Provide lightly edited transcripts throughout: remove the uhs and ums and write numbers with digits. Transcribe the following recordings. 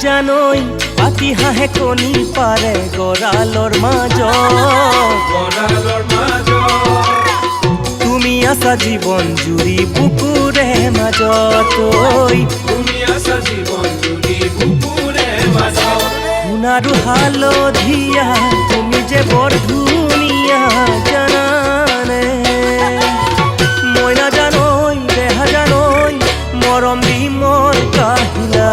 জানই পাতি হাঁহে কণী পাৰে গঁৰালৰ মাজত তুমি আছা জীৱন জুৰি বুকুৰে মাজত সোণাৰু হালধীয়া তুমি যে বৰ ধুনীয়া জানানে মই নাজানৈ দেহা জানৈ মৰম দি মন কাহিলা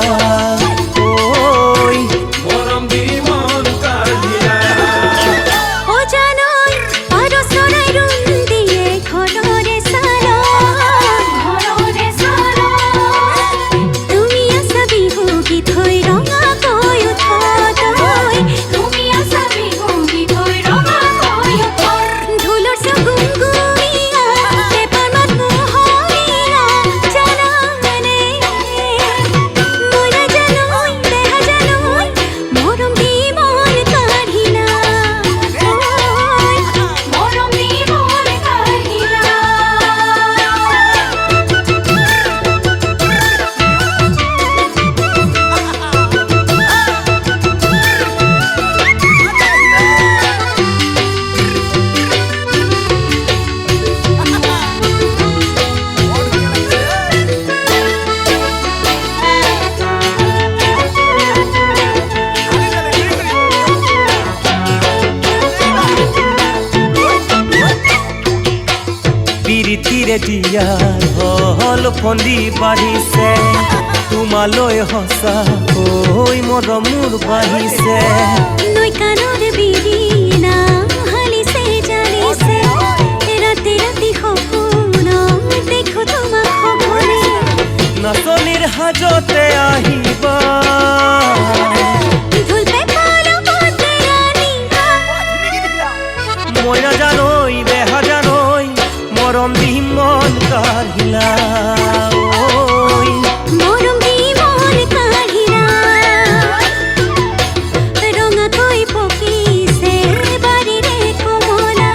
পিৰিতিৰে দিয়াৰ হল ফন্দি বাঢ়িছে তোমালৈ সঁচা হৈ মৰম মোৰ বাঢ়িছে নৈ কাণৰ বিৰিণা হালিছে জালিছে ৰাতি ৰাতি সপোন দেখো তোমাক সপনে নাচনীৰ সাজতে আহিবা মই নাজানৈ দেহা জানৈ মৰম দি মন কাঢ়িলা মৰম দি মন কাঢ়িলা ৰঙাকৈ পকিছে বাৰীৰে কমলা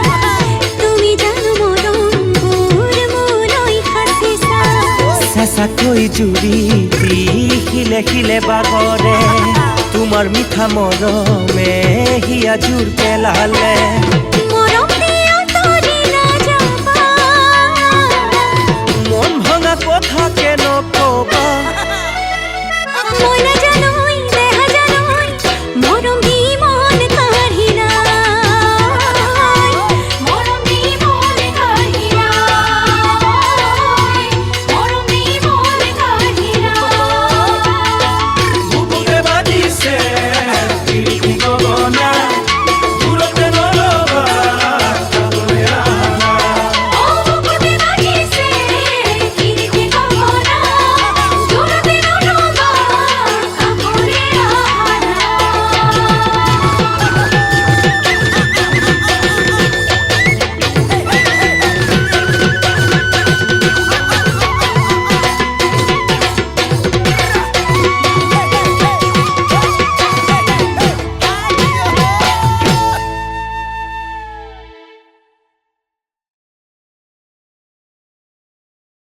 তুমি জানো মৰমবোৰ মোলৈ সাঁচিছা চেঁচাকৈ জুৰি দি শিলে শিলে বাগৰে তোমাৰ মিঠা মৰমে হিয়া জোৰ পেলালে মন ভঙা কথা কেনে